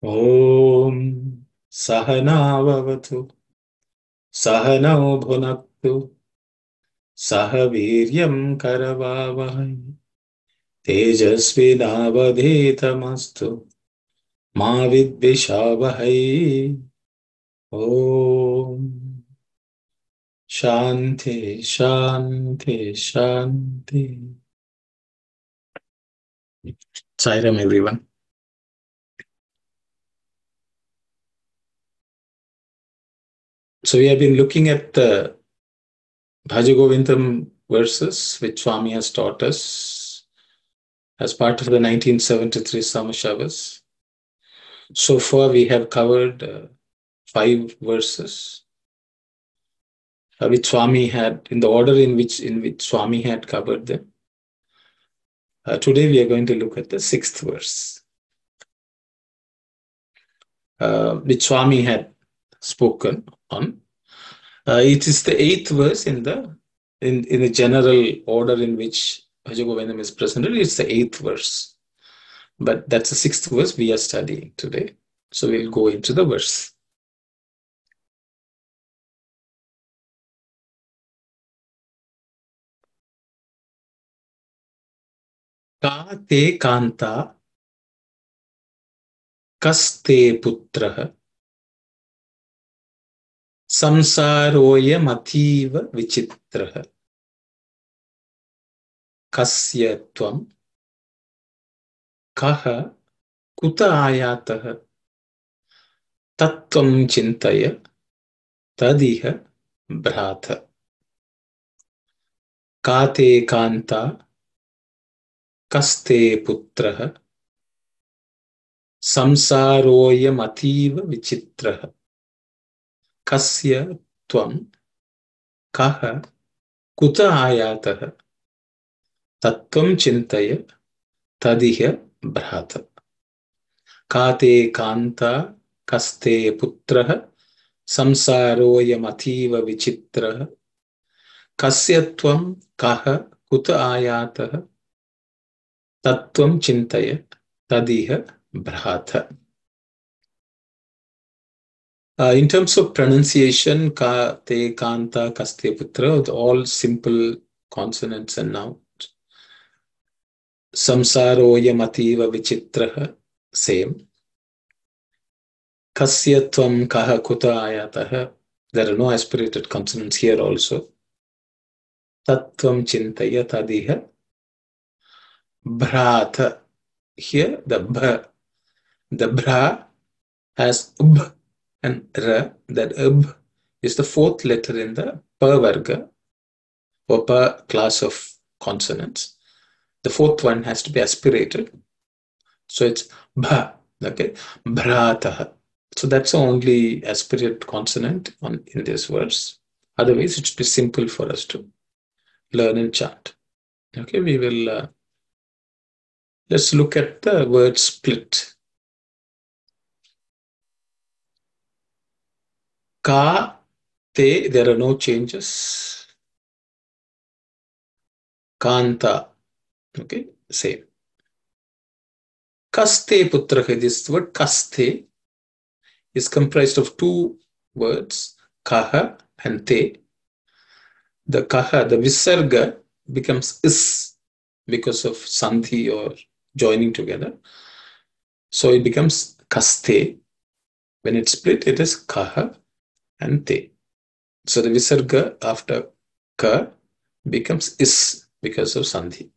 Om Sahana Vavatu Sahanau Bhunaktu Sahaviryam Karavavahai Tejasvinavadhetamastu Ma Vidvishavahai. Om Shanti Shanti Shanti. Sairam everyone. So we have been looking at the Bhaja Govindam verses which Swami has taught us as part of the 1973 Samashavas. So far we have covered 5 verses which Swami had, in the order in which Swami had covered them. Today we are going to look at the 6th verse, which Swami had spoken on. It is the 8th verse in the general order in which Bhaja Govindam is presented. It's the 8th verse, but that's the 6th verse we are studying today. So we'll go into the verse. Ka te kanta kaste putraha samsaroyam ativa vichitraha kasya tvam kaha kuta ayataha tattvam chintaya tadiha bhrata. Kate kanta kaste putraha samsaroyam ativa vichitraha kasya tvam kaha kuta ayataha tattvam chintaya tadiha bhrata. Kate kanta kaste putraha samsaroyam ativa vichitraha kasya tvam kaha kuta ayataha tattvam chintaya tadiha bhrata. In terms of pronunciation, ka, te, kanta, kaste, putra, all simple consonants and nouns. Samsaroyam ativa vichitraha, same. Kasya tvam kaha kuta ayataha, there are no aspirated consonants here also. Tattvam chintaya tadiha bhrata. Here the bra has b and ra. That b is the 4th letter in the pa varga or pa class of consonants. The 4th one has to be aspirated. So it's bha, okay? Bhrataha. So that's the only aspirated consonant in this verse. Otherwise, it should be simple for us to learn and chant. Okay, we will, let's look at the word split. Ka, te, there are no changes. Kanta, okay, same. Kaste putraha, this word kaste is comprised of 2 words, kaha and te. The kaha, the visarga, becomes is because of sandhi or joining together. So it becomes kaste. When it's split, it is kaha and te. So the visarga after ka becomes is because of sandhi.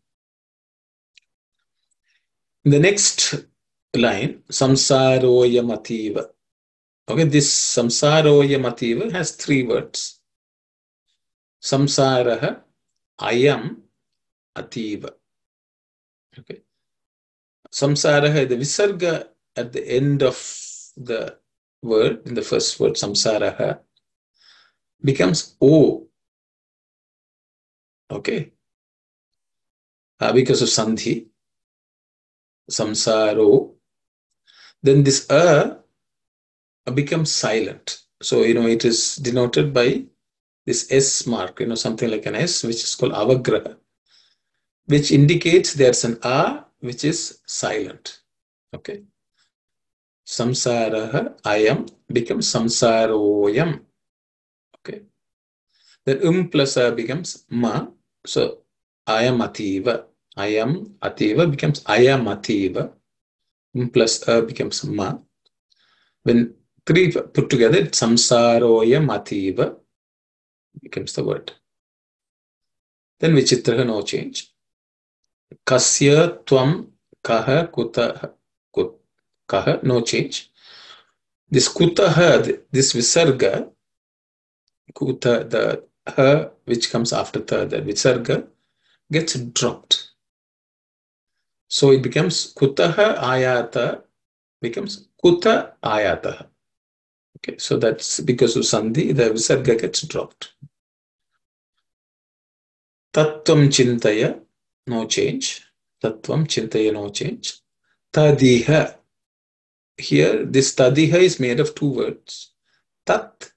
In the next line, samsaroyam ativa. Okay, this samsaroyam ativa has 3 words. Samsaraha ayam ativa. Okay. Samsaraha, the visarga at the end of the word in the first word, samsaraha, becomes O. Okay. Because of sandhi, samsaro. Then this becomes silent. So, it is denoted by this S mark, something like an S, which is called avagraha, which indicates there's an A which is silent. Okay. Samsaraha ayam becomes samsaroyam. Okay. Then plus A becomes ma. So ayam ativa. Ayam ativa becomes ayam ativa. Plus A becomes ma. When three put together, it's samsaroyam ativa becomes the word. Then vichitraha, no change. Kasya tvam kaha kutaha. Kaha, no change. This kutaha, this visarga, kuta, the ha which comes after the visarga, gets dropped. So it becomes kutaha ayata, becomes kuta ayata. Okay, so that's because of sandhi, the visarga gets dropped. Tattvam chintaya, no change. Tattvam chintaya, no change. Tadiha. Here, this tadiha is made of two words, tat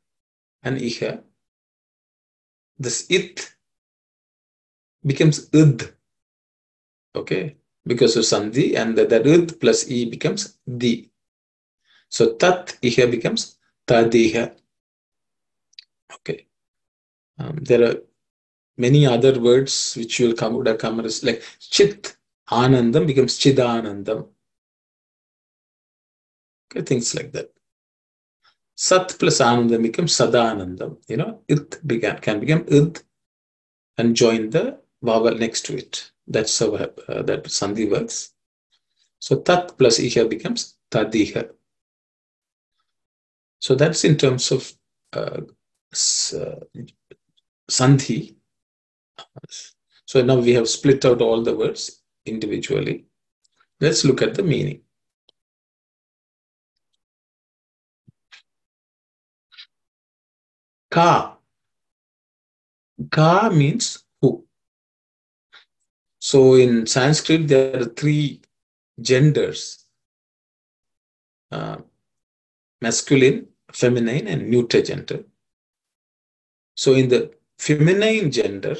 and iha. This it becomes id, okay, because of sandhi, and that id plus e becomes di. So tat iha becomes tadiha. Okay. There are many other words which would have come as like chit anandam becomes chidanandam. Okay, things like that. Sat plus anandam becomes sadanandam. It can become id and join the vowel next to it. That's how that sandhi works. So tat plus iha becomes tadiha. So that's in terms of sandhi. So now we have split out all the words individually. Let's look at the meaning. Ka. Ka means who. So in Sanskrit, there are three genders, masculine, feminine, and neuter gender. So in the feminine gender,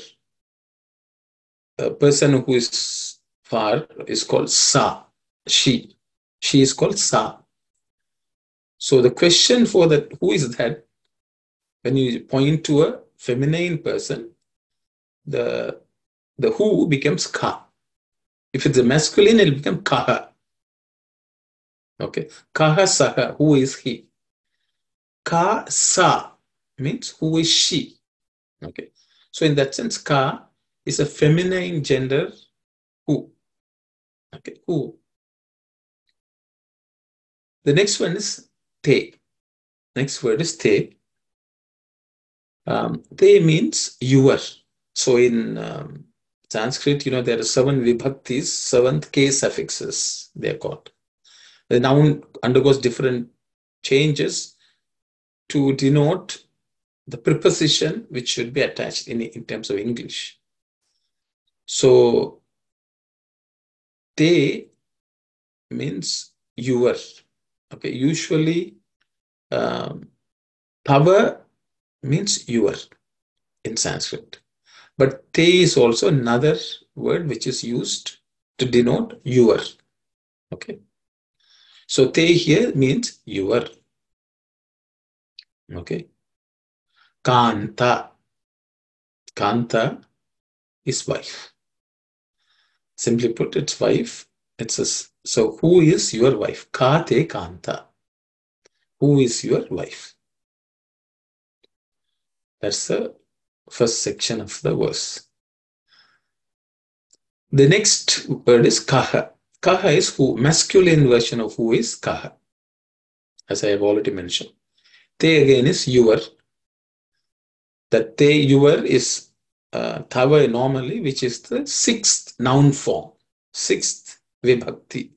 a person who is far is called sa, she. She is called sa. So the question for that, who is that? When you point to a feminine person, the who becomes ka. If it's a masculine, it will become kaha. Okay. Kaha saha, who is he? Ka sa means who is she. Okay. So in that sense, ka is a feminine gender who. Okay, who. The next one is te. Next word is te. Te means your. So in Sanskrit, there are 7 vibhaktis, 7 case suffixes, they're called. The noun undergoes different changes to denote the preposition which should be attached in terms of English. So, te means your. Okay, usually tava means your in Sanskrit. But te is also another word which is used to denote your. Okay. So te here means your. Okay. Kanta. Kanta is wife. Simply put, it's wife. So who is your wife? Ka te kanta. Who is your wife? That's the first section of the verse. The next word is kaha. Kaha is who. Masculine version of who is kaha, as I have already mentioned. Te again is your. That te your is tava normally, which is the 6th noun form, 6th vibhakti.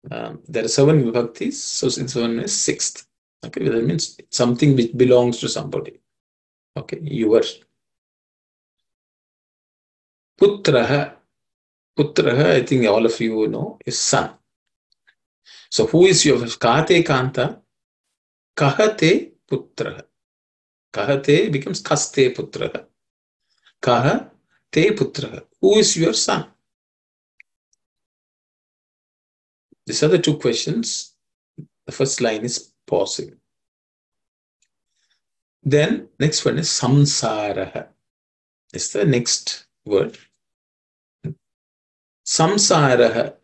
There are 7 vibhaktis, so this one is 6th. Okay, that means something which belongs to somebody. Okay, your putraha. Putraha, I think all of you know, is son. So who is your kate kanta? Kahate putraha. Kahate becomes kaste putraha. Kaha te putraha. Who is your son? These are the 2 questions. The first line is pausing. Then next one is samsaraha. It's the next word. Samsaraha.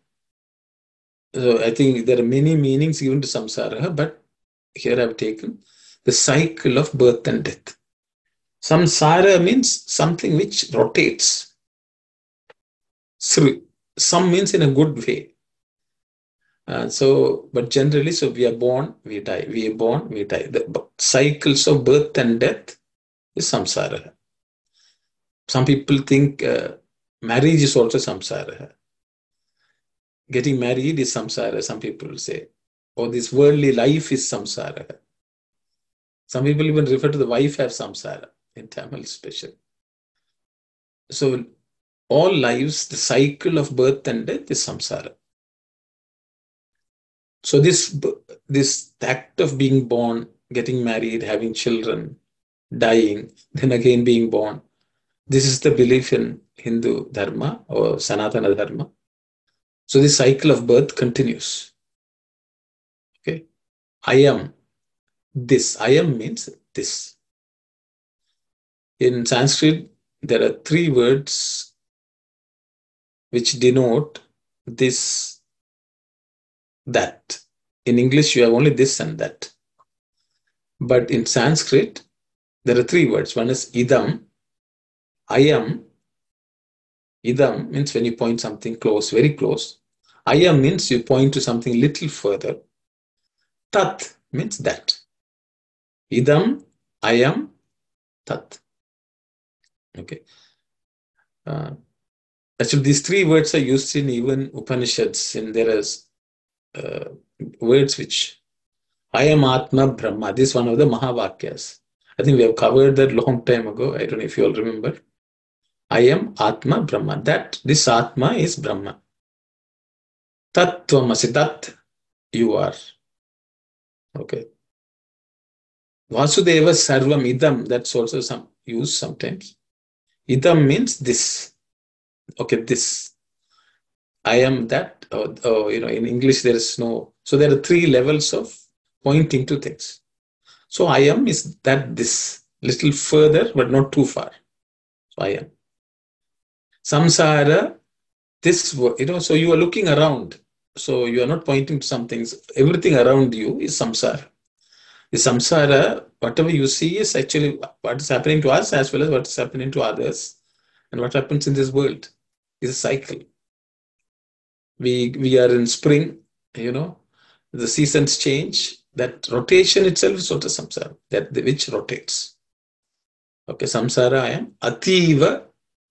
So I think there are many meanings given to samsaraha, but here I've taken the cycle of birth and death. Samsara means something which rotates. Some means in a good way. But generally, so we are born, we die. We are born, we die. The cycles of birth and death is samsara. Some people think marriage is also samsara. Getting married is samsara, some people say. Or this worldly life is samsara. Some people even refer to the wife as samsara, in Tamil especially. So all lives, the cycle of birth and death is samsara. So this act of being born, getting married, having children, dying, then again being born, this is the belief in Hindu dharma or Sanatana dharma. So this cycle of birth continues. Okay, I am this. I am means this. In Sanskrit, there are 3 words which denote this, that. In English, you have only this and that. But in Sanskrit, there are 3 words. One is idam, I am. Idam means when you point something close, very close. I am means you point to something little further. Tat means that. Idam, I am, tat. Okay. Actually, these 3 words are used in even Upanishads, and there is words which I am Atma Brahma. This is one of the Mahavakyas. I think we have covered that long time ago. I don't know if you all remember. I am Atma Brahma. That this Atma is Brahma. Tat Tvamasi. That you are. Okay. Vasudeva Sarvam Idam. That's also some used sometimes. Idam means this. Okay, this. I am that. In English there is no. So there are 3 levels of pointing to things. So I am is that this. Little further, but not too far. So I am. Samsara, this, so you are looking around. So you are not pointing to some things. Everything around you is samsara. The samsara, whatever you see is actually what is happening to us as well as what is happening to others. And what happens in this world is a cycle. We are in spring, the seasons change. That rotation itself is sort of samsara, which rotates. Okay, samsara I am. Ativa.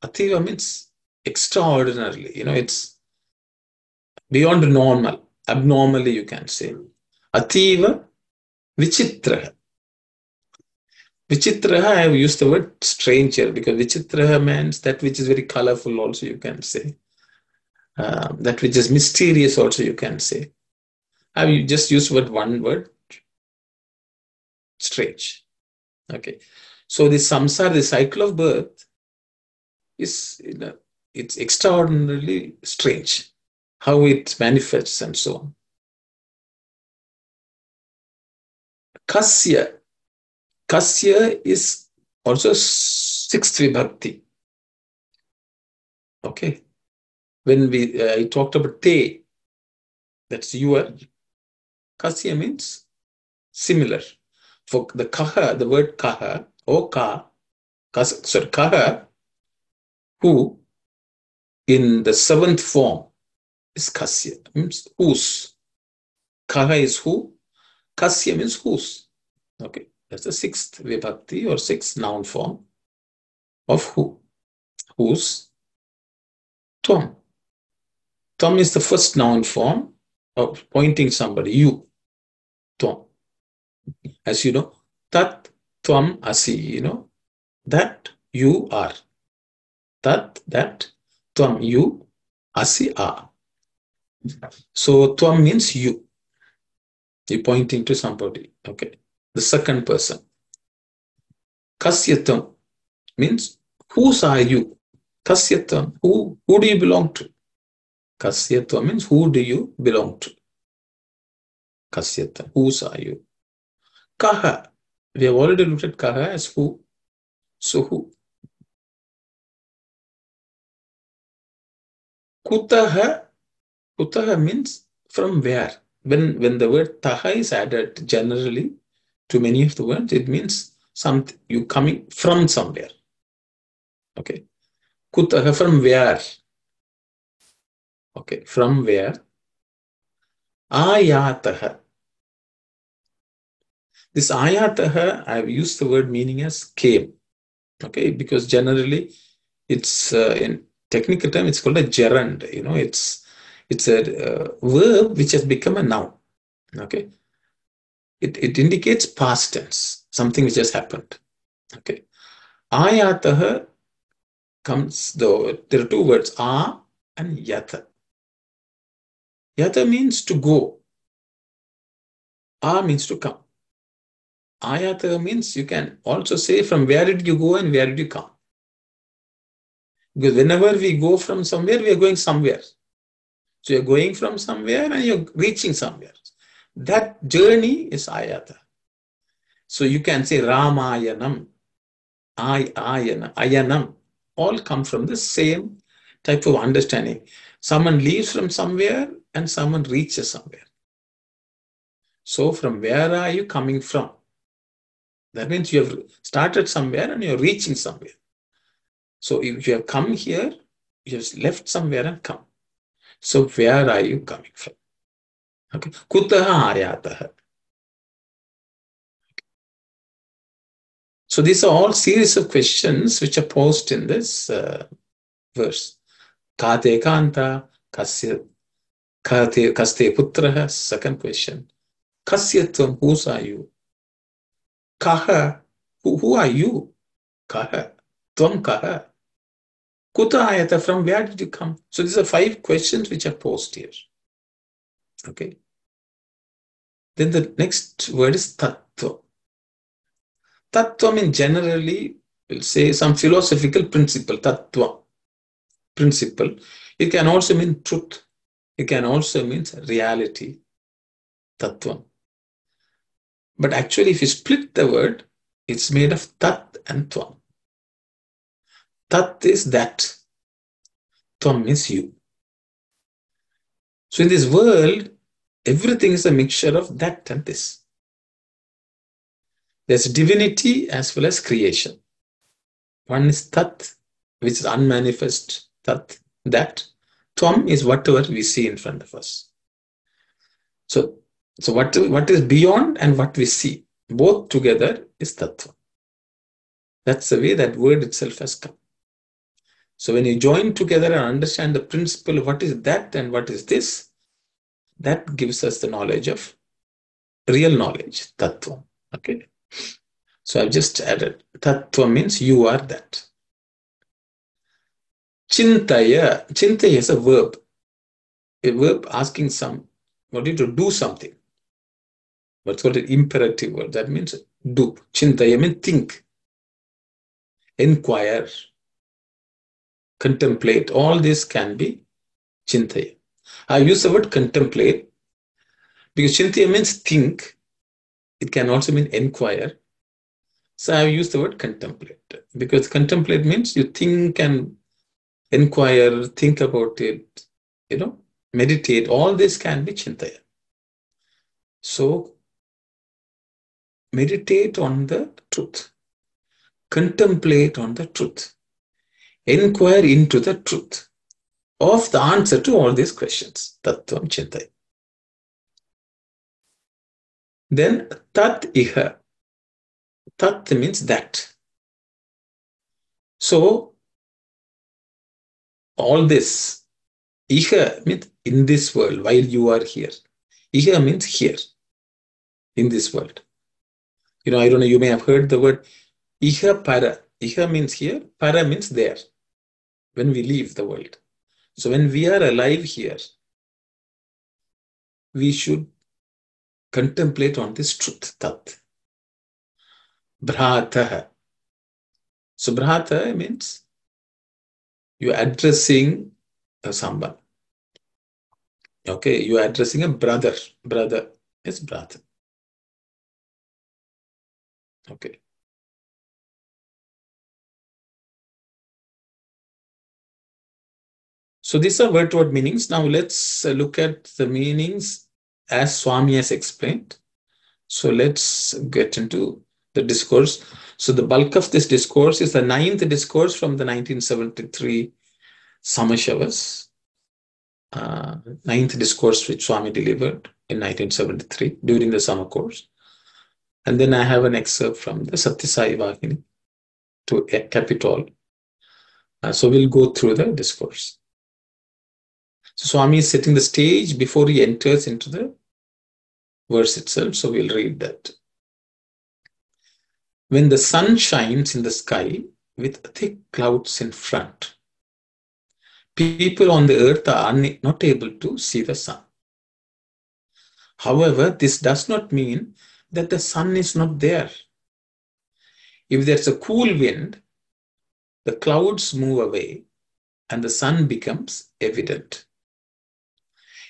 Ativa means extraordinarily. It's beyond normal. Abnormally, you can say. Ativa vichitra. Vichitraha, I have used the word stranger because vichitraha means that which is very colorful also, you can say. That which is mysterious also, you can say. I have just used one word, strange. Okay. So the samsara, the cycle of birth, is it's extraordinarily strange. How it manifests and so on. Kasya. Kasya is also 6th vibhakti. Okay. When I talked about te, that's your. Kasya means similar. For the kaha, the word kaha, or kaha, who in the 7th form is kasya, means whose. Kaha is who, kasya means whose. Okay, that's the 6th vibhakti or 6th noun form of who. Whose. Tvam. Tvam is the first noun form pointing somebody, you, tvam. As you know, tat tvam asi, that you are. Tat, that, tvam, you, asi, are. So tvam means you. You're pointing to somebody. Okay. The second person. Kasyatam means whose are you? Kasyatam, who do you belong to? Kasyatam means who do you belong to? Kasyatam, whose are you? Kaha, we have already looked at kaha as who. So who? Kutaha, kutaha means from where. When the word taha is added generally to many of the words, it means something you coming from somewhere. Okay. Kutaha, from where? Okay, from where? Ayataha. This ayataha, I've used the word meaning as came. Okay, because generally it's in technical term, it's called a gerund. It's a verb which has become a noun. Okay, it indicates past tense, something which has happened. Okay, ayataha comes though there are two words, a and yata. Yata means to go. A means to come. Ayata means you can also say from where did you go and where did you come. Because whenever we go from somewhere, we are going somewhere. So you're going from somewhere and you're reaching somewhere. That journey is ayata. So you can say Ramayanam, Ayanam, all come from the same type of understanding. Someone leaves from somewhere and someone reaches somewhere. So from where are you coming from? That means you have started somewhere and you're reaching somewhere. So if you have come here, you have left somewhere and come. So where are you coming from? Okay. Kutaha ayataha. So these are all series of questions which are posed in this verse. Kate kanta, kaste putraha, second question. Kasyatvam, whose are you? Kaha, who are you? Kaha, tvam kaha. Kuta ayata, from where did you come? So these are 5 questions which are posed here. Okay. Then the next word is tattva. Tattva means generally, we'll say some philosophical principle, tattva, principle. It can also mean truth. It can also mean reality, tattva. But actually, if you split the word, it's made of tat and tvam. Tat is that. Tvam is you. So in this world, everything is a mixture of that and this. There's divinity as well as creation. One is tat, which is unmanifest, tat, that. Tvam is whatever we see in front of us. So what is beyond and what we see, both together is tattva. That's the way that word itself has come. So when you join together and understand the principle of what is that and what is this, that gives us the knowledge of real knowledge, tattva. Okay. So I've just added tattva means you are that. Chintaya. Chintaya is a verb asking somebody to do something. What's called an imperative word. That means do. Chintaya means think, inquire, contemplate. All this can be chintaya. I use the word contemplate because chintaya means think. It can also mean inquire. So I use the word contemplate because contemplate means you think and inquire, think about it, meditate. All this can be chintaya. So meditate on the truth. Contemplate on the truth. Inquire into the truth of the answer to all these questions. Tattvam chintaya. Then tat iha. Tat means that. So all this, iha means in this world, while you are here. Iha means here, in this world. I don't know, you may have heard the word Iha para. Iha means here, para means there, when we leave the world. So when we are alive here, we should contemplate on this truth, tat. Bhrata. So bhrata means you are addressing someone. Okay, you are addressing a brother. Brother is bhrata. Okay. So these are word-to-word meanings. Now let's look at the meanings as Swami has explained. So let's get into the discourse. So the bulk of this discourse is the 9th discourse from the 1973 Samashavas. 9th discourse which Swami delivered in 1973 during the summer course. And then I have an excerpt from the Sathya Sai Vahini to Capitol. So we'll go through the discourse. So Swami is setting the stage before he enters into the verse itself. So we'll read that. When the sun shines in the sky with thick clouds in front, people on the earth are not able to see the sun. However, this does not mean that the sun is not there. If there's a cool wind, the clouds move away and the sun becomes evident.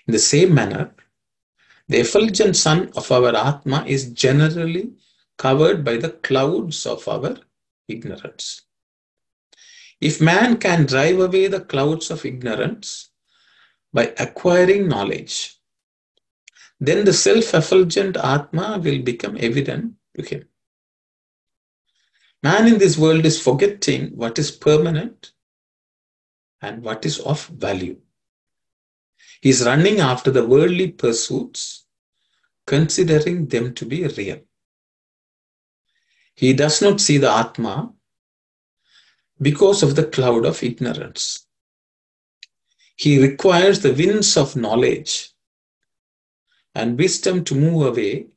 In the same manner, the effulgent sun of our Atma is generally covered by the clouds of our ignorance. If man can drive away the clouds of ignorance by acquiring knowledge, then the self-effulgent Atma will become evident to him. Man in this world is forgetting what is permanent and what is of value. He is running after the worldly pursuits, considering them to be real. He does not see the Atma because of the cloud of ignorance. He requires the winds of knowledge and wisdom to move away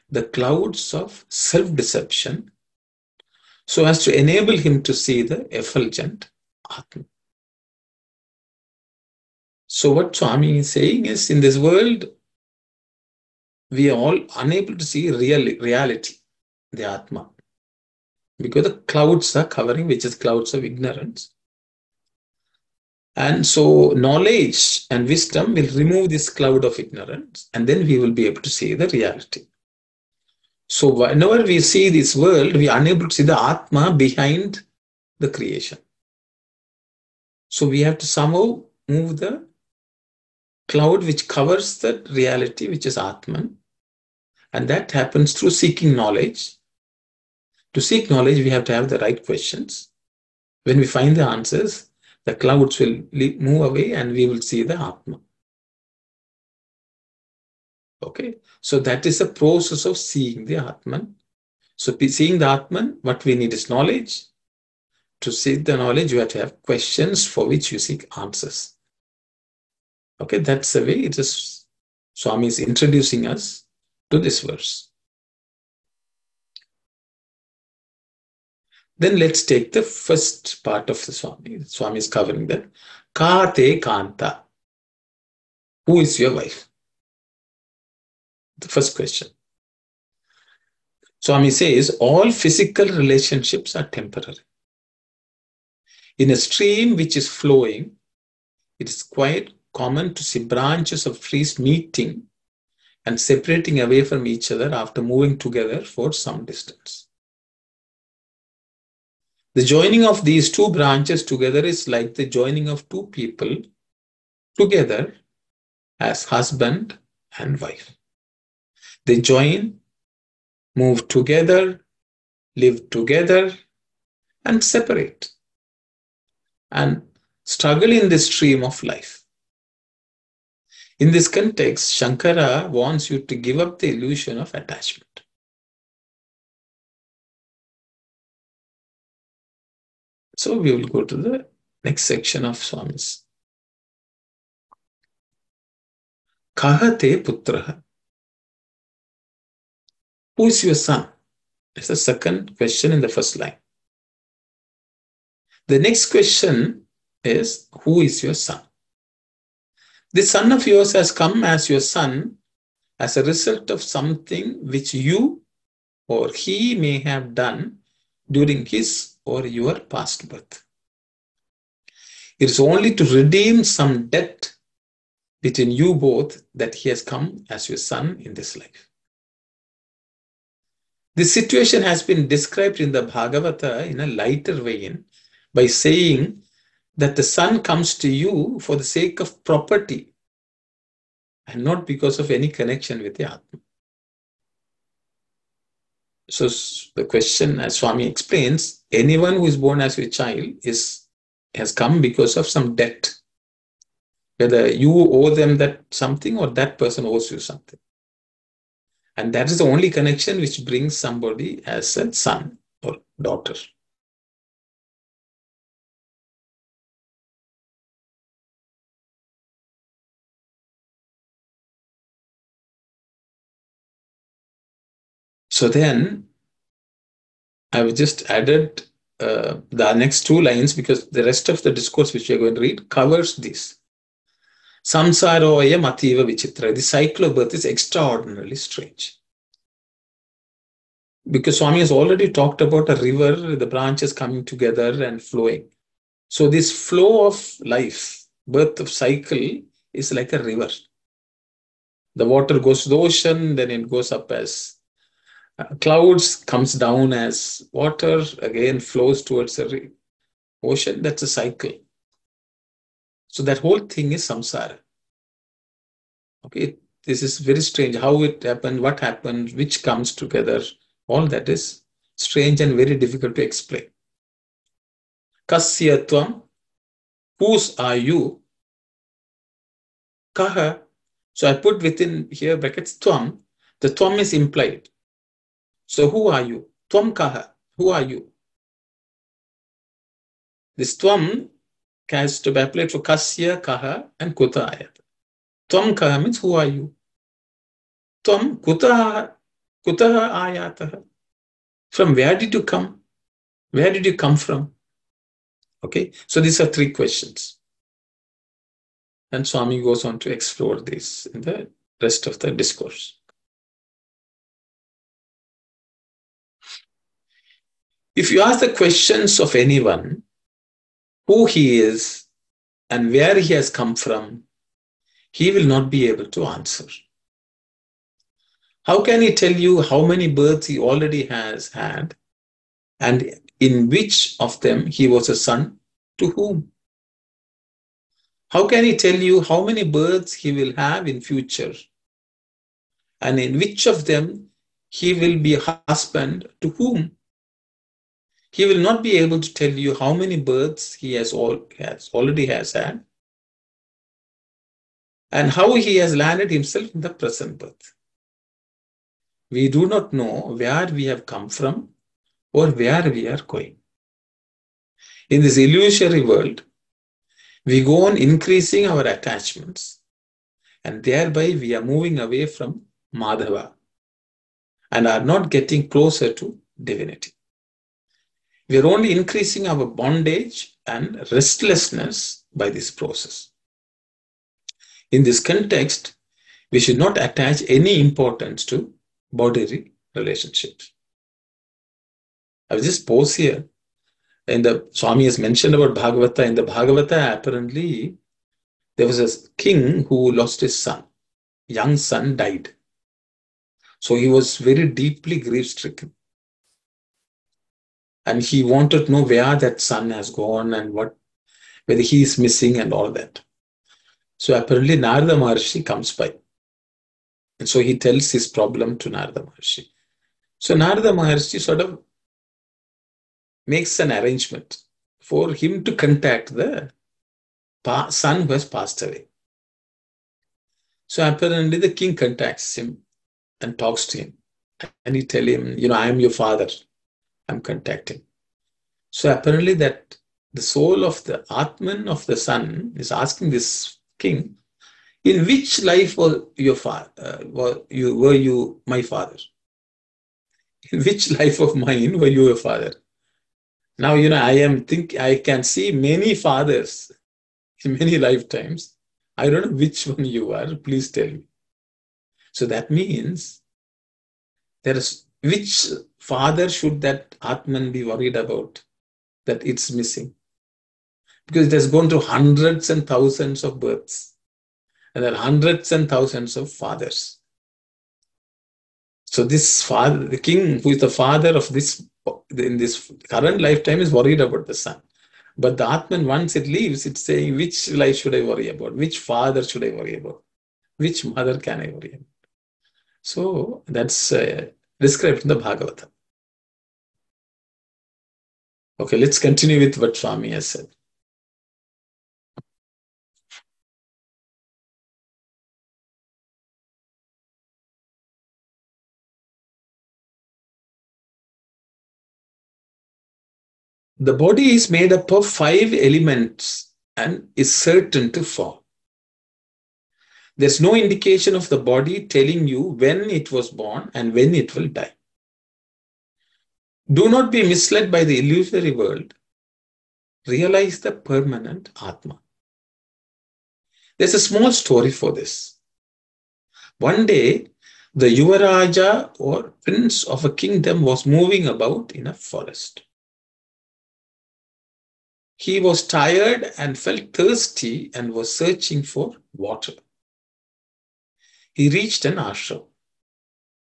the clouds of self-deception so as to enable him to see the effulgent Atma. So what Swami is saying is, in this world, we are all unable to see reality, the Atma, because the clouds are covering, which is clouds of ignorance. And so knowledge and wisdom will remove this cloud of ignorance, and then we will be able to see the reality. So whenever we see this world, we are unable to see the Atma behind the creation. So we have to somehow move the cloud which covers the reality, which is Atman. And that happens through seeking knowledge. To seek knowledge, we have to have the right questions. When we find the answers, the clouds will move away and we will see the Atma. Okay, so that is the process of seeing the Atman. So seeing the Atman, what we need is knowledge. To seek the knowledge, you have to have questions for which you seek answers. Okay, that's the way it is. Swami is introducing us to this verse. Then let's take the first part of the Swami. Swami is covering that. Ka te kanta. Who is your wife? The first question. Swami says, all physical relationships are temporary. In a stream which is flowing, it is quite common to see branches of trees meeting and separating away from each other after moving together for some distance. The joining of these two branches together is like the joining of two people together as husband and wife. They join, move together, live together, and separate, and struggle in this stream of life. In this context, Shankara wants you to give up the illusion of attachment. So we will go to the next section of Swami's. Kahate putraha. Who is your son? That's the second question in the first line. The next question is, who is your son? This son of yours has come as your son as a result of something which you or he may have done during his or your past birth. It is only to redeem some debt between you both that he has come as your son in this life. This situation has been described in the Bhagavata in a lighter vein by saying that the son comes to you for the sake of property and not because of any connection with the Atma. So the question, as Swami explains, anyone who is born as a child has come because of some debt. Whether you owe them that something or that person owes you something. And that is the only connection which brings somebody as a son or daughter. So then I've just added the next two lines because the rest of the discourse which we are going to read covers this. Samsaroya mativa vichitra. The cycle of birth is extraordinarily strange. Because Swami has already talked about a river, the branches coming together and flowing. So this flow of life, birth of cycle, is like a river. The water goes to the ocean, then it goes up as clouds, comes down as water, again flows towards the ocean. That's a cycle. So that whole thing is samsara. Okay, this is very strange. How it happened, what happened, which comes together, all that is strange and very difficult to explain. Kasya tvam, whose are you? Kaha. So I put within here brackets tvam. The tvam is implied. So who are you? Tvam kaha. Who are you? This tvam has to be applied for kasya, kaha, and kuta ayat. Tvam kaha means who are you? Tvam kuta ayataha. From where did you come? Where did you come from? Okay, so these are three questions. And Swami goes on to explore this in the rest of the discourse. If you ask the questions of anyone, who he is and where he has come from, he will not be able to answer. How can he tell you how many births he already has had and in which of them he was a son to whom? How can he tell you how many births he will have in future and in which of them he will be a husband to whom? He will not be able to tell you how many births he already has had and how he has landed himself in the present birth. We do not know where we have come from or where we are going. In this illusory world, we go on increasing our attachments and thereby we are moving away from Madhava and are not getting closer to divinity. We are only increasing our bondage and restlessness by this process. In this context, we should not attach any importance to bodily relationships. I will just pause here. Swami has mentioned about Bhagavata. In the Bhagavata, apparently, there was a king who lost his son. Young son died. So he was very deeply grief-stricken. And he wanted to know where that son has gone and whether he is missing and all that. So apparently Narada Maharshi comes by. And so he tells his problem to Narada Maharshi. So Narada Maharshi sort of makes an arrangement for him to contact the son who has passed away. So apparently the king contacts him and talks to him. And he tells him, I am your father. I'm contacting. So apparently that the soul of the Atman of the son is asking this king, in which life were you my father? In which life of mine were you a father? Now, I can see many fathers in many lifetimes. I don't know which one you are. Please tell me. So that means there is which father should that Atman be worried about that it's missing? Because it has gone to hundreds and thousands of births, and there are hundreds and thousands of fathers. So this father, the king who is the father of this in this current lifetime is worried about the son. But the Atman, once it leaves, it's saying, which life should I worry about? Which father should I worry about? Which mother can I worry about? So that's described in the Bhagavatam. Okay, let's continue with what Swami has said. The body is made up of 5 elements and is certain to fall. There's no indication of the body telling you when it was born and when it will die. Do not be misled by the illusory world. Realize the permanent Atma. There's a small story for this. One day, the Yuvaraja or prince of a kingdom was moving about in a forest. He was tired and felt thirsty and was searching for water. He reached an ashram.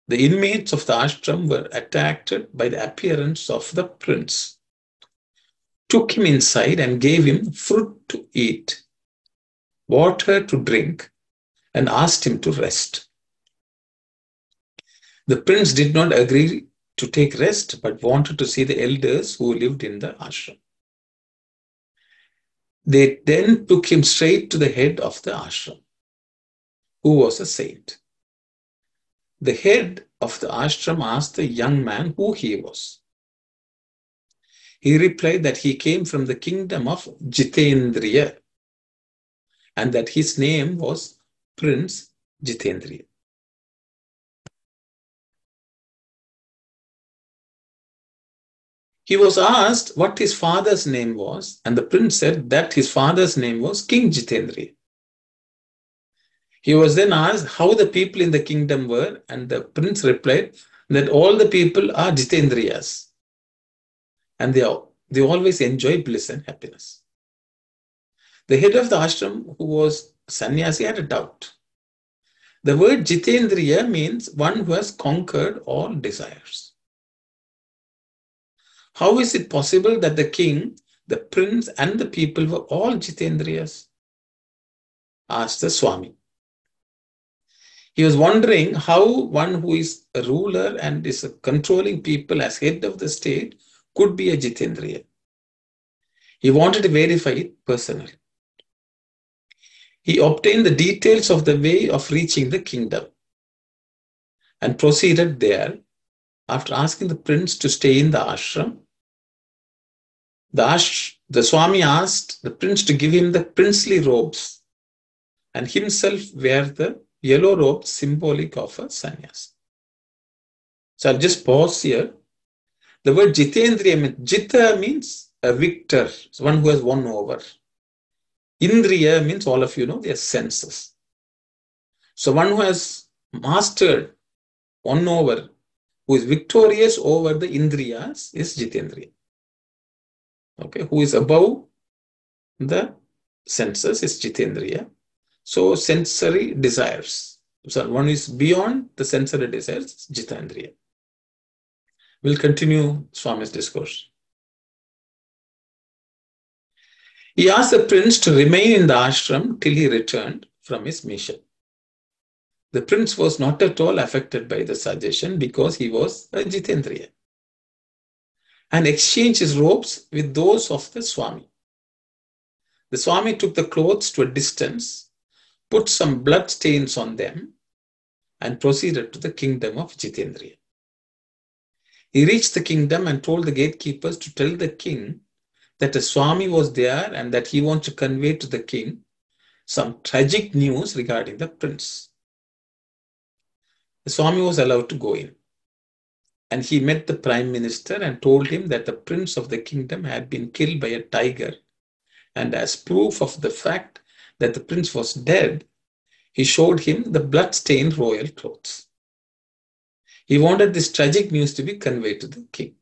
The inmates of the ashram were attracted by the appearance of the prince, took him inside and gave him fruit to eat, water to drink, and asked him to rest. The prince did not agree to take rest, but wanted to see the elders who lived in the ashram. They then took him straight to the head of the ashram, who was a saint. The head of the ashram asked the young man who he was. He replied that he came from the kingdom of Jitendriya and that his name was Prince Jitendriya. He was asked what his father's name was, and the prince said that his father's name was King Jitendriya. He was then asked how the people in the kingdom were, and the prince replied that all the people are Jitendriyas, and they always enjoy bliss and happiness. The head of the ashram, who was sannyasi, had a doubt. The word Jitendriya means one who has conquered all desires. How is it possible that the king, the prince, and the people were all Jitendriyas? Asked the Swami. He was wondering how one who is a ruler and is controlling people as head of the state could be a Jitendriya. He wanted to verify it personally. He obtained the details of the way of reaching the kingdom and proceeded there. After asking the prince to stay in the ashram, the Swami asked the prince to give him the princely robes and himself wear the yellow robe symbolic of a sannyas. So I'll just pause here. The word Jitendriya means, Jita means a victor, one who has won over. Indriya means, all of you know, their senses. So one who has mastered, won over, who is victorious over the Indriyas is Jitendriya. Okay, who is above the senses is Jitendriya. So sensory desires. So one is beyond the sensory desires, Jitendriya. We'll continue Swami's discourse. He asked the prince to remain in the ashram till he returned from his mission. The prince was not at all affected by the suggestion because he was a Jitendriya and exchanged his robes with those of the Swami. The Swami took the clothes to a distance, put some blood stains on them, and proceeded to the kingdom of Jitendriya. He reached the kingdom and told the gatekeepers to tell the king that a Swami was there and that he wants to convey to the king some tragic news regarding the prince. The Swami was allowed to go in. And he met the prime minister and told him that the prince of the kingdom had been killed by a tiger. And as proof of the fact that the prince was dead, he showed him the blood-stained royal clothes. He wanted this tragic news to be conveyed to the king.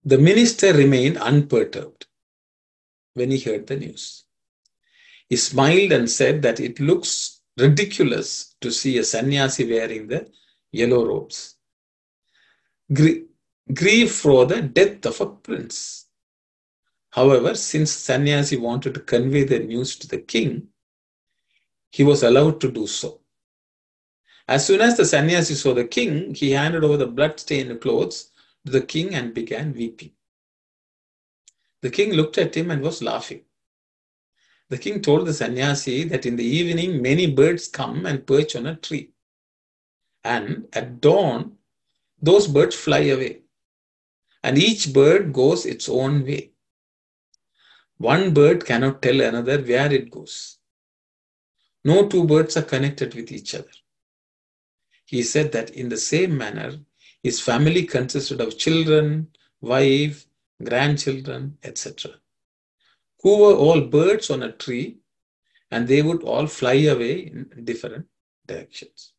The minister remained unperturbed when he heard the news. He smiled and said that it looks ridiculous to see a sannyasi wearing the yellow robes. Grieve for the death of a prince. However, since sannyasi wanted to convey the news to the king, he was allowed to do so. As soon as the sannyasi saw the king, he handed over the blood-stained clothes to the king and began weeping. The king looked at him and was laughing. The king told the sannyasi that in the evening many birds come and perch on a tree. And at dawn, those birds fly away. And each bird goes its own way. One bird cannot tell another where it goes. No two birds are connected with each other. He said that in the same manner, his family consisted of children, wife, grandchildren, etc., who were all birds on a tree, and they would all fly away in different directions.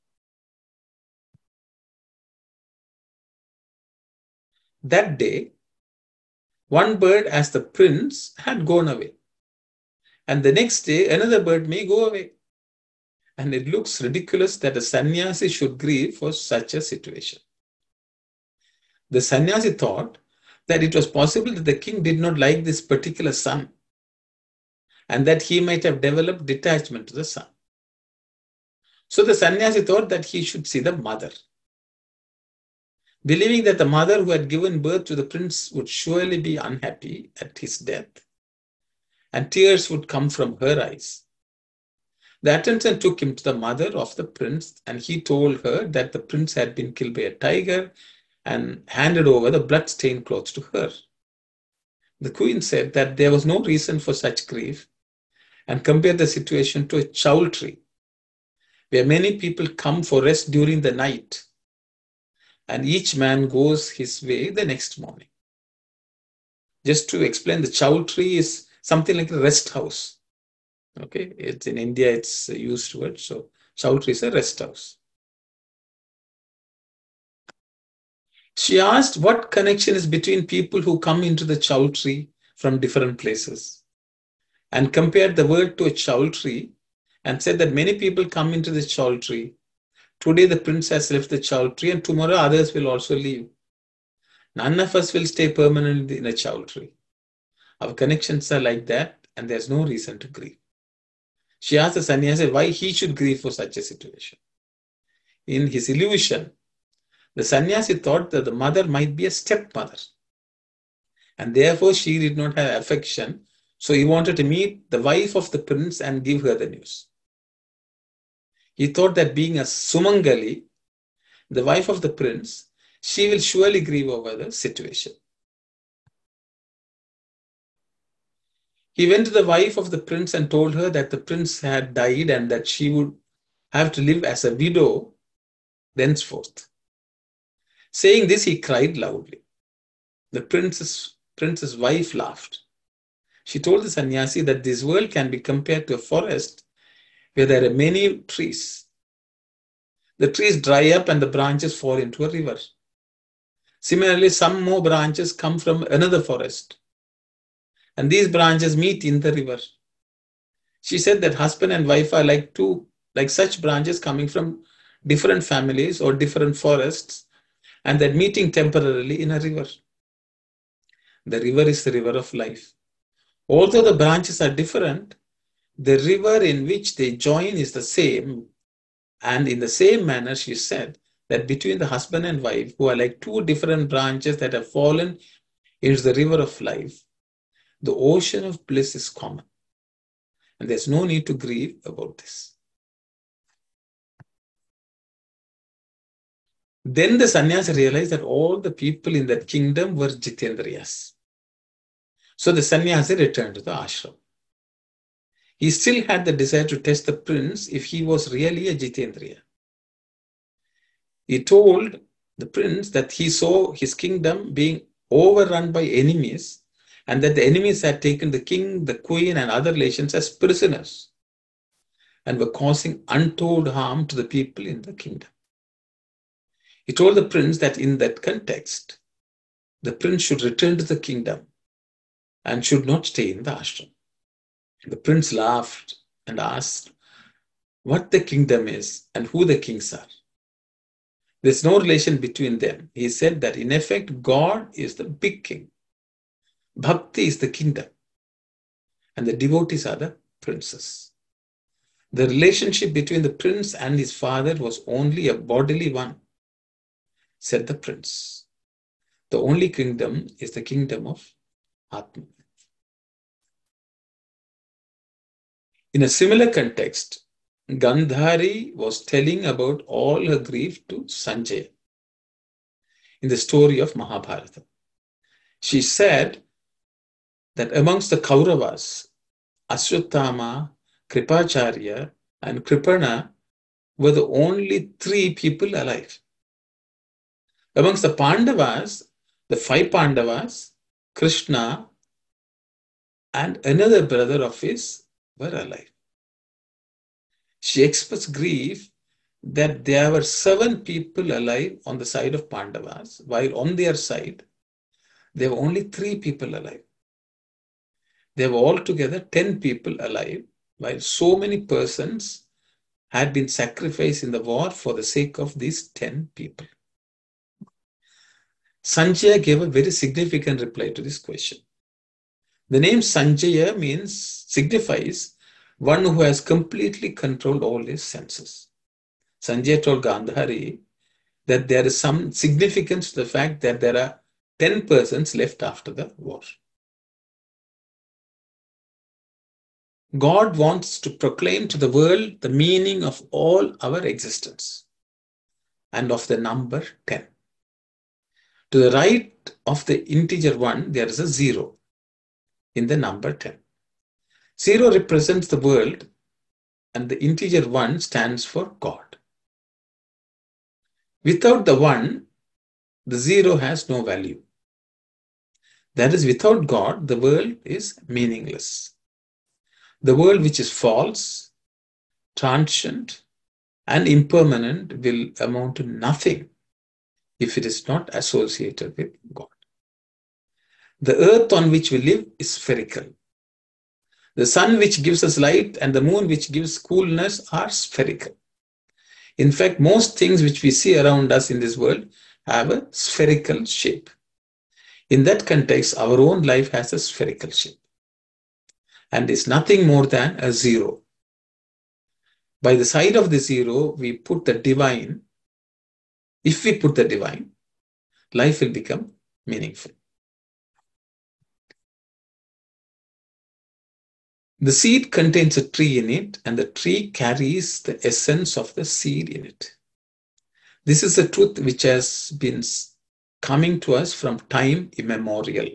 That day, one bird as the prince had gone away, and the next day another bird may go away. And it looks ridiculous that a sannyasi should grieve for such a situation. The sannyasi thought that it was possible that the king did not like this particular son, and that he might have developed detachment to the son. So the sannyasi thought that he should see the mother. Believing that the mother who had given birth to the prince would surely be unhappy at his death, and tears would come from her eyes, the attendant took him to the mother of the prince, and he told her that the prince had been killed by a tiger and handed over the blood-stained clothes to her. The queen said that there was no reason for such grief and compared the situation to a chowltry, where many people come for rest during the night, and each man goes his way the next morning. Just to explain, the chowltry is something like a rest house. Okay, it's in India, it's a used word. So chowltry is a rest house. She asked what connection is between people who come into the chowltry from different places, and compared the word to a chowltry and said that many people come into the chowltry. Today the prince has left the chowltry and tomorrow others will also leave. None of us will stay permanently in a chowltry. Our connections are like that and there's no reason to grieve. She asked the sannyasi why he should grieve for such a situation. In his illusion, the sannyasi thought that the mother might be a stepmother, and therefore she did not have affection, so he wanted to meet the wife of the prince and give her the news. He thought that being a Sumangali, the wife of the prince, she will surely grieve over the situation. He went to the wife of the prince and told her that the prince had died and that she would have to live as a widow thenceforth. Saying this, he cried loudly. The prince's wife laughed. She told the sannyasi that this world can be compared to a forest where there are many trees. The trees dry up and the branches fall into a river. Similarly, some more branches come from another forest, and these branches meet in the river. She said that husband and wife are like such branches coming from different families or different forests, and that meeting temporarily in a river. The river is the river of life. Although the branches are different, the river in which they join is the same. And in the same manner, she said that between the husband and wife, who are like two different branches that have fallen into the river of life, the ocean of bliss is common. And there's no need to grieve about this. Then the sannyasi realized that all the people in that kingdom were Jitendriyas. So the sannyasi returned to the ashram. He still had the desire to test the prince if he was really a Jitendriya. He told the prince that he saw his kingdom being overrun by enemies and that the enemies had taken the king, the queen, and other relations as prisoners and were causing untold harm to the people in the kingdom. He told the prince that in that context, the prince should return to the kingdom and should not stay in the ashram. The prince laughed and asked what the kingdom is and who the kings are. There's no relation between them. He said that in effect, God is the big king. Bhakti is the kingdom. And the devotees are the princes. The relationship between the prince and his father was only a bodily one, said the prince. The only kingdom is the kingdom of Atma. In a similar context, Gandhari was telling about all her grief to Sanjay in the story of Mahabharata. She said that amongst the Kauravas, Ashwatthama, Kripacharya, and Kripana were the only 3 people alive. Amongst the Pandavas, the 5 Pandavas, Krishna, and another brother of his were alive. She expressed grief that there were 7 people alive on the side of Pandavas, while on their side, there were only 3 people alive. There were altogether 10 people alive, while so many persons had been sacrificed in the war for the sake of these 10 people. Sanjaya gave a very significant reply to this question. The name Sanjaya signifies one who has completely controlled all his senses. Sanjaya told Gandhari that there is some significance to the fact that there are 10 persons left after the war. God wants to proclaim to the world the meaning of all our existence and of the number 10. To the right of the integer 1, there is a 0 in the number 10. 0 represents the world and the integer 1 stands for God. Without the 1, the 0 has no value. That is, without God, the world is meaningless. The world which is false, transient, and impermanent will amount to nothing if it is not associated with God. The earth on which we live is spherical. The sun which gives us light and the moon which gives coolness are spherical. In fact, most things which we see around us in this world have a spherical shape. In that context, our own life has a spherical shape and is nothing more than a 0. By the side of the 0, we put the divine. If we put the divine, life will become meaningful. The seed contains a tree in it, and the tree carries the essence of the seed in it. This is a truth which has been coming to us from time immemorial.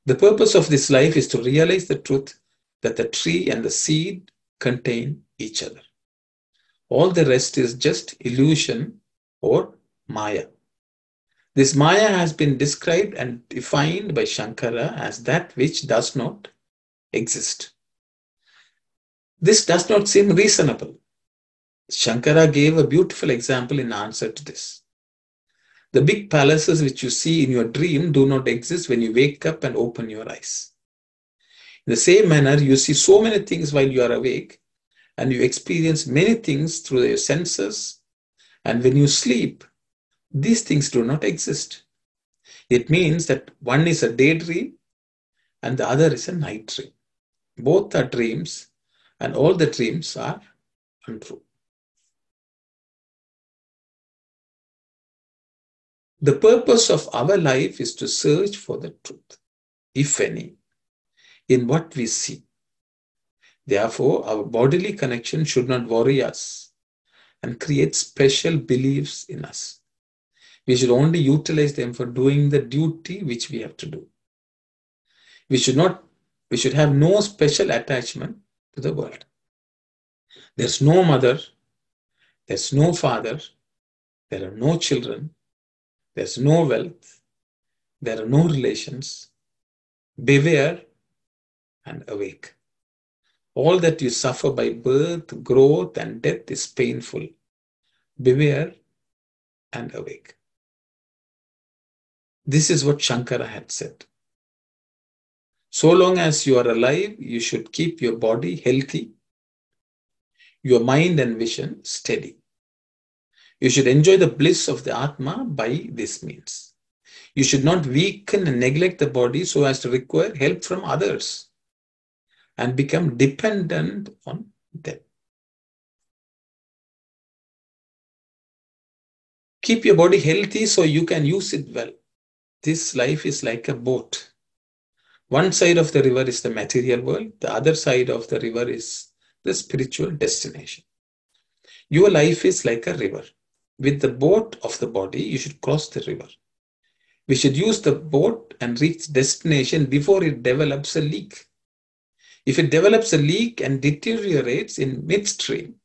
The purpose of this life is to realize the truth that the tree and the seed contain each other. All the rest is just illusion or Maya. This Maya has been described and defined by Shankara as that which does not exist. This does not seem reasonable. Shankara gave a beautiful example in answer to this. The big palaces which you see in your dream do not exist when you wake up and open your eyes. In the same manner, you see so many things while you are awake, and you experience many things through your senses, and when you sleep, these things do not exist. It means that one is a daydream and the other is a night dream. Both are dreams, and all the dreams are untrue. The purpose of our life is to search for the truth, if any, in what we see. Therefore, our bodily connection should not worry us and create special beliefs in us. We should only utilize them for doing the duty which we have to do. We should have no special attachment to the world. There's no mother, there's no father, There are no children. There's no wealth. There are no relations. Beware and awake. All that you suffer by birth, growth, and death is painful. Beware and awake. This is what Shankara had said. So long as you are alive, you should keep your body healthy, your mind and vision steady. You should enjoy the bliss of the Atma by this means. You should not weaken and neglect the body so as to require help from others and become dependent on them. Keep your body healthy so you can use it well. This life is like a boat. One side of the river is the material world. The other side of the river is the spiritual destination. Your life is like a river. With the boat of the body, you should cross the river. We should use the boat and reach destination before it develops a leak. If it develops a leak and deteriorates in midstream,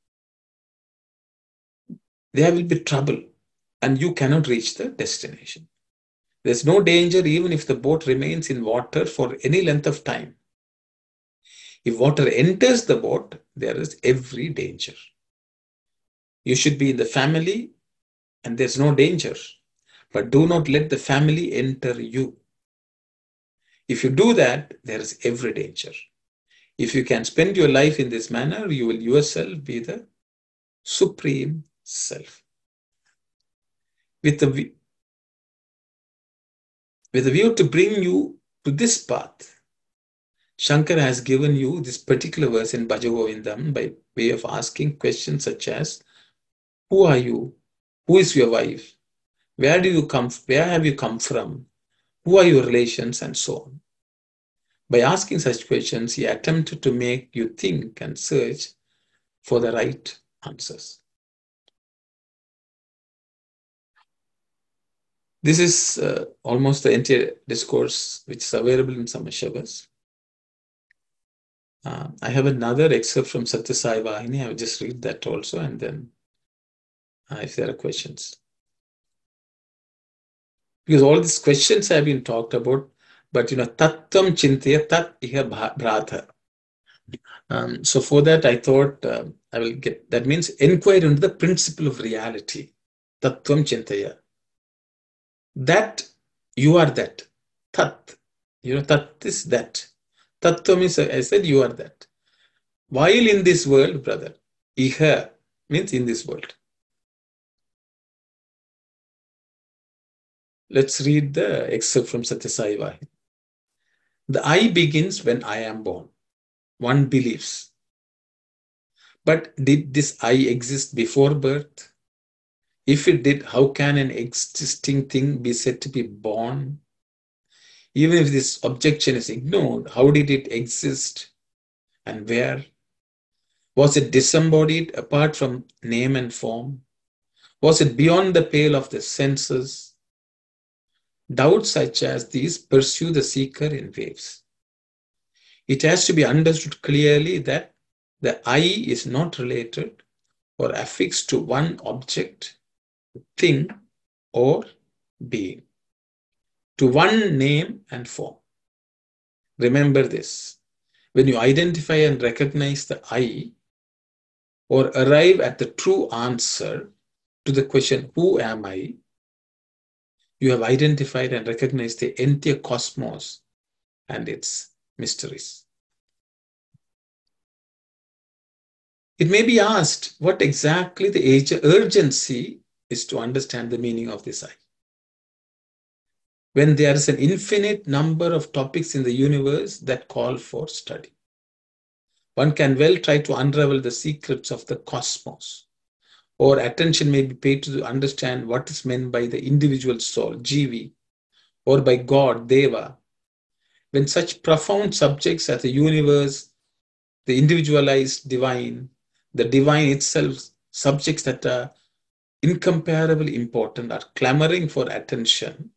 there will be trouble and you cannot reach the destination. There's no danger even if the boat remains in water for any length of time. If water enters the boat, there is every danger. You should be in the family and there's no danger, but do not let the family enter you. If you do that, there is every danger. If you can spend your life in this manner, you will yourself be the supreme self. With the view to bring you to this path, Shankara has given you this particular verse in Bhaja Govindam by way of asking questions such as, who are you? Who is your wife? Where do you come? Where have you come from? Who are your relations? And so on. By asking such questions, he attempted to make you think and search for the right answers. This is almost the entire discourse which is available in Samashavas. I have another excerpt from Sathya Sai. I will just read that also, and then if there are questions. Because all these questions have been talked about, but tattvam chintaya tat iha bhrata. So for that, I thought I will get, that means inquire into the principle of reality. Tattvam chintaya. That you are that. Tat. Tat is that. Tattvam is, I said, you are that. While in this world, brother, iha means in this world. Let's read the excerpt from Sathya Sai. The I begins when I am born. One believes. But did this I exist before birth? If it did, how can an existing thing be said to be born? Even if this objection is ignored, how did it exist and where? Was it disembodied apart from name and form? Was it beyond the pale of the senses? Doubts such as these pursue the seeker in waves. It has to be understood clearly that the I is not related or affixed to one object, thing, or being, to one name and form. Remember this. When you identify and recognize the I, or arrive at the true answer to the question, who am I? You have identified and recognized the entire cosmos and its mysteries. It may be asked what exactly the urgency is to understand the meaning of this I. When there is an infinite number of topics in the universe that call for study. One can well try to unravel the secrets of the cosmos, or attention may be paid to understand what is meant by the individual soul, Jivi, or by God, Deva. When such profound subjects as the universe, the individualized divine, the divine itself, subjects that are incomparably important, are clamoring for attention,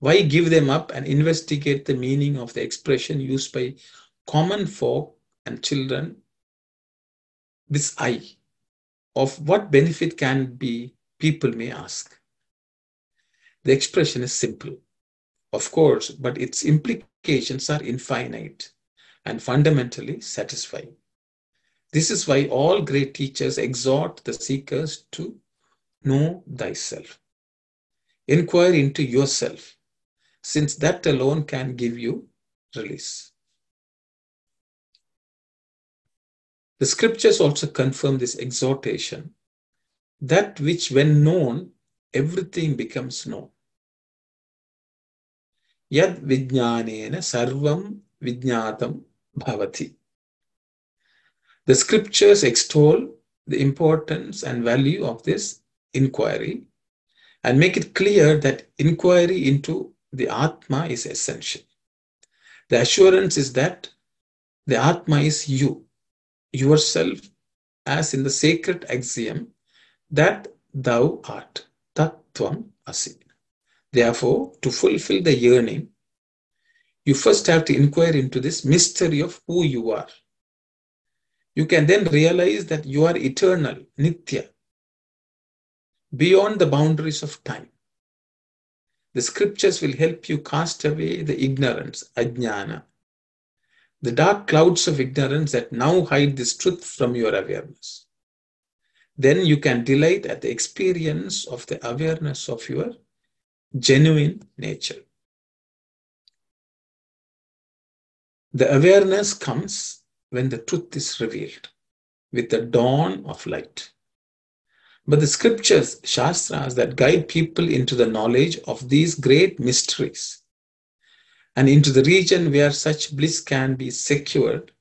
why give them up and investigate the meaning of the expression used by common folk and children? This I, of what benefit can be people may ask. The expression is simple, of course, but its implications are infinite and fundamentally satisfying. This is why all great teachers exhort the seekers to know thyself. Inquire into yourself, since that alone can give you release. The scriptures also confirm this exhortation, that which when known, everything becomes known. Yad vijnanena sarvam vijnatam bhavati. The scriptures extol the importance and value of this inquiry and make it clear that inquiry into the Atma is essential. The assurance is that the Atma is you, yourself, as in the sacred axiom that thou art, tattvam asi. Therefore, to fulfill the yearning, you first have to inquire into this mystery of who you are. You can then realize that you are eternal, nitya, beyond the boundaries of time. The scriptures will help you cast away the ignorance, ajnana, the dark clouds of ignorance that now hide this truth from your awareness. Then you can delight at the experience of the awareness of your genuine nature. The awareness comes when the truth is revealed with the dawn of light. But the scriptures, shastras that guide people into the knowledge of these great mysteries and into the region where such bliss can be secured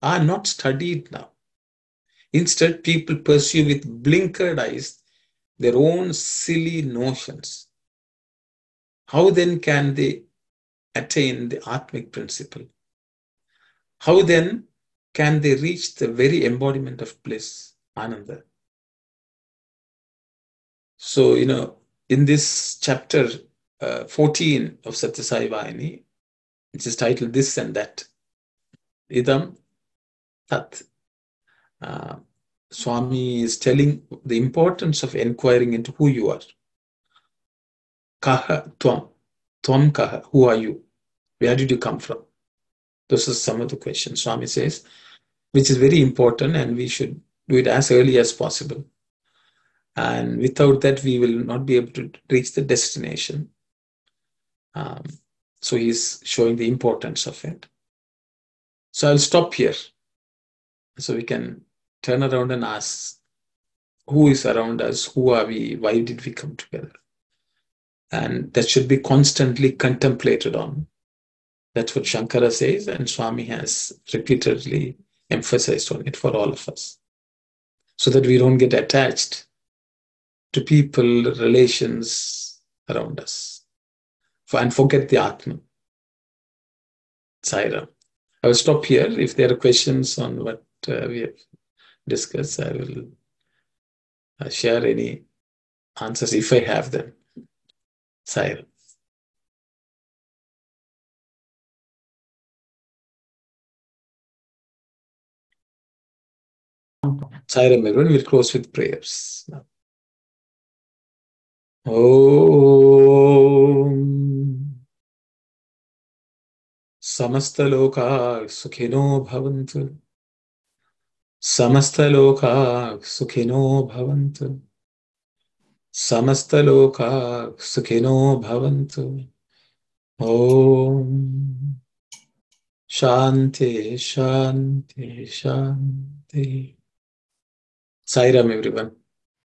are not studied now. Instead, people pursue with blinkered eyes their own silly notions. How then can they attain the Atmic principle? How then can they reach the very embodiment of bliss, Ananda? So, in this chapter 14 of Sathya Sai Vayani, which is titled This and That, Idam Tat, Swami is telling the importance of inquiring into who you are. Kaha Tvam. Tvam Kaha. Who are you? Where did you come from? Those are some of the questions Swami says, which is very important, and we should do it as early as possible. And without that, we will not be able to reach the destination. So he's showing the importance of it. So I'll stop here. So we can turn around and ask, who is around us? Who are we? Why did we come together? And that should be constantly contemplated on. That's what Shankara says, and Swami has repeatedly emphasized on it for all of us, so that we don't get attached to people, relations around us, and forget the Atman. Saira. I will stop here. If there are questions on what we have discussed, I will share any answers if I have them. Saira. Saira, everyone, we'll close with prayers now. Om Samastaloka Sukhino Bhavantu. Samastaloka Sukhino Bhavantu. Samastaloka Sukhino Bhavantu. Om Shanti, Shanti, Shanti. Sai Ram, everyone.